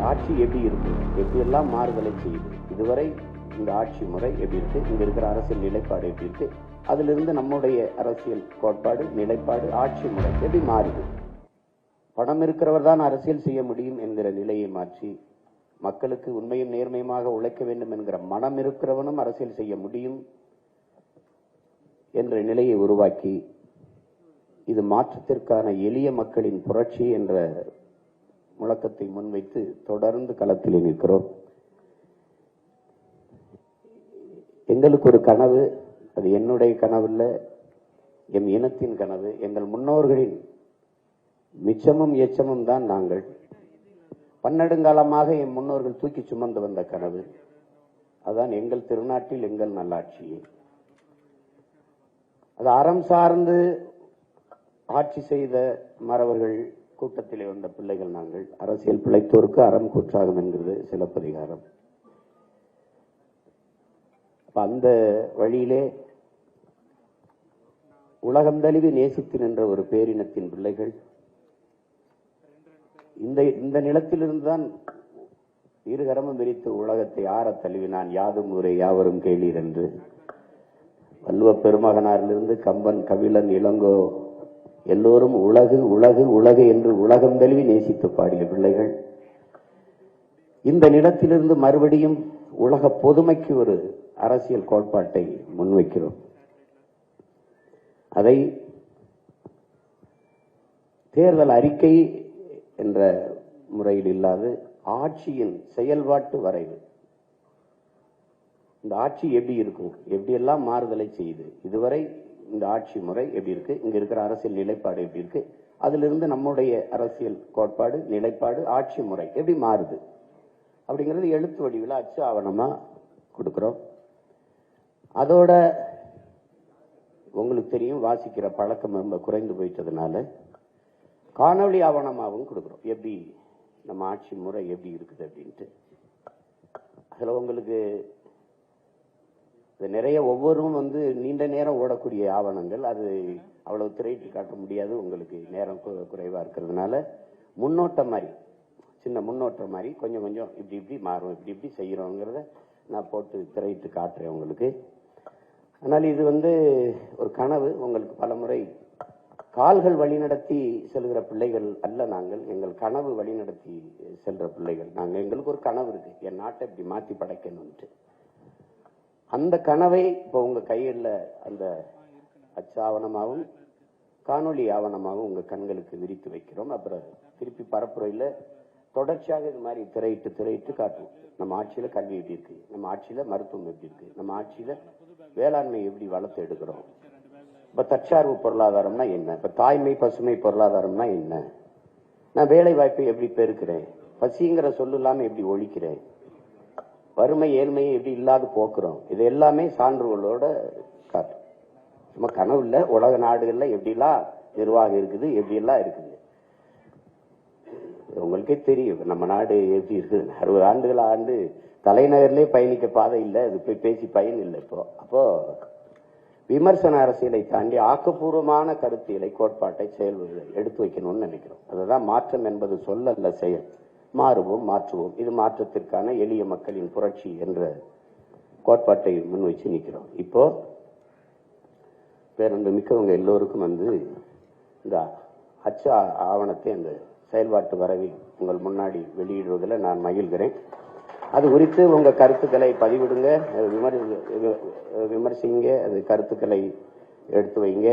ஆட்சி எப்படி இருக்கு, எப்படி எல்லாம் மாறுதலை செய்யுது, இதுவரை இந்த ஆட்சி முறை எப்படி இருக்கு, இங்க இருக்கிற அரசியல் நிலைப்பாடு எப்படி இருக்கு, அதிலிருந்து நம்முடைய அரசியல் கோட்பாடு, நிலைப்பாடு, ஆட்சி முறை எப்படி மாறுது. பணம் இருக்கிறவர் தான் அரசியல் செய்ய முடியும் என்கிற நிலையை மாற்றி மக்களுக்கு உண்மையும் நேர்மையுமாக உழைக்க வேண்டும் என்கிற மனம் இருக்கிறவனும் அரசியல் செய்ய முடியும் என்ற நிலையை உருவாக்கி இது மாற்றத்திற்கான எளிய மக்களின் புரட்சி என்ற முழக்கத்தை முன்வைத்து தொடர்ந்து களத்தில் நிற்கிறோம். எங்களுக்கு ஒரு கனவு, அது என்னுடைய கனவு இல்ல, எம் இனத்தின் கனவு, எங்கள் முன்னோர்களின் மிச்சமும் எச்சமும் தான் நாங்கள். பன்னெடுங்காலமாக என் முன்னோர்கள் தூக்கி சுமந்து வந்த கனவு அதுதான் எங்கள் திருநாட்டில் எங்கள் நல்லாட்சியே. அது அறம் சார்ந்து ஆட்சி செய்த மறவர்கள் கூட்டத்திலே வந்த பிள்ளைகள் நாங்கள். அரசியல் பிழைத்தோருக்கு அறம் கூற்றாகும் என்கிறது சிலப்பதிகாரம். அந்த வழியிலே உலகம் தழுவி நேசித்து நின்ற ஒரு பேரினத்தின் பிள்ளைகள் இந்த நிலத்திலிருந்துதான் இருகரமும் விரித்து உலகத்தை ஆற தழுவினான். யாதும் ஊரே யாவரும் கேளீர் என்று வள்ளுவ பெருமகனாரிலிருந்து கம்பன், கபிலன், இளங்கோ எல்லோரும் உலகு உலகு உலகு என்று உலகம் தழுவி நேசித்து பாடிய பிள்ளைகள் இந்த நிலத்திலிருந்து மறுபடியும் உலக பொதுமைக்கு ஒரு அரசியல் கோட்பாட்டை முன்வைக்கிறோம். அதை தேர்தல் அறிக்கை என்ற முறையில் இல்லாது ஆட்சியின் செயல்பாட்டு வரைவு. இந்த ஆட்சி எப்படி இருக்கும், எப்படி எல்லாம் மாறுதலை செய்யுது, இதுவரை இந்த ஆட்சி முறை எப்படி இருக்கு, இங்க இருக்கிற அரசியல் நிலைப்பாடு எப்படி இருக்கு, அதிலிருந்து நம்முடைய அரசியல் கோட்பாடு, நிலைப்பாடு, ஆட்சி முறை எப்படி மாறுது அப்படிங்கிறது எழுத்து வடிவில் அச்சு ஆவணமா கொடுக்கிறோம். அதோட உங்களுக்கு தெரியும், வாசிக்கிற பழக்கம் ரொம்ப குறைந்து போயிட்டதுனால காணொலி ஆவணமாகவும் கொடுக்கிறோம். எப்படி நம்ம ஆட்சி முறை எப்படி இருக்குது அப்படின்ட்டு. அதுல உங்களுக்கு நிறைய ஒவ்வொருவரும் நீண்ட நேரம் ஓடக்கூடிய ஆவணங்கள், அது அவ்வளவு திரையிட்டு காட்ட முடியாது, உங்களுக்கு நேரம் குறைவா இருக்கிறதுனால முன்னோட்டம் மாதிரி, சின்ன முன்னோட்டம் மாதிரி கொஞ்சம் கொஞ்சம் இப்படி இப்படி மாறும், இப்படி இப்படி செய்யறோங்கிறத நான் போட்டு திரையிட்டு காட்டுறேன் உங்களுக்கு. ஆனால் இது ஒரு கனவு. உங்களுக்கு பல முறை கால்கள் வழிநடத்தி செல்கிற பிள்ளைகள் அல்ல நாங்கள், எங்கள் கனவு வழிநடத்தி செல்ற பிள்ளைகள் நாங்கள். எங்களுக்கு ஒரு கனவு இருக்கு, என் நாட்டை இப்படி மாற்றி படைக்கணும்ட்டு. அந்த கனவை இப்போ உங்க கையில் அந்த அச்சு ஆவணமாகவும் காணொலி ஆவணமாகவும் உங்க கண்களுக்கு விரித்து வைக்கிறோம். அப்புறம் திருப்பி பரப்புரையில் தொடர்ச்சியாக இது மாதிரி திரையிட்டு காட்டுவோம். நம்ம ஆட்சியில கல்வி எப்படி இருக்கு, நம்ம ஆட்சியில மருத்துவம் எப்படி இருக்கு, நம்ம ஆட்சியில வேளாண்மை எப்படி வளர்த்து எடுக்கிறோம், இப்ப தற்சார்பு பொருளாதாரம்னா என்ன, இப்ப தாய்மை பசுமை பொருளாதாரம்னா என்ன, நான் வேலை வாய்ப்பை எப்படி பெருக்கிறேன், பசிங்கிற சொல்லு இல்லாம எப்படி ஒழிக்கிறேன், வறுமை ஏழ்மையை எப்படி இல்லாது போக்குறோம், இது எல்லாமே சான்றுகளோட காட்டும். சும்மா கனவு இல்ல, உலக நாடுகள்ல எப்படிலாம் நிர்வாகம் இருக்குது, எப்படி எல்லாம் இருக்குது உங்களுக்கே தெரியும். நம்ம நாடு எப்படி இருக்குது, 60 ஆண்டுகள் ஆண்டு தலைநகர்லேயே பயணிக்க பாதை இல்லை, அது போய் பேசி பயன் இல்லை. அப்போ விமர்சன அரசியலை தாண்டி ஆக்கப்பூர்வமான கருத்தியலை, கோட்பாட்டை, செயல்களை எடுத்து வைக்கணும்னு நினைக்கிறோம். அதுதான் மாற்றம் என்பது சொல்ல அல்ல, செயல். மாறுவோம், மாற்றுவோம். இது மாற்றத்திற்கான எளிய மக்களின் புரட்சி என்ற கோட்பாட்டை முன்வைச்சு நிற்கிறோம். இப்போ பேருந்து மிக்கவங்க எல்லோருக்கும் இந்த அச்சு ஆவணத்தை அந்த செயல்பாட்டு வரவை உங்கள் முன்னாடி வெளியிடுவதில் நான் மகிழ்கிறேன். அது குறித்து உங்க கருத்துக்களை பதிவிடுங்க, விமர்சிங்க, அது கருத்துக்களை எடுத்து வைங்க.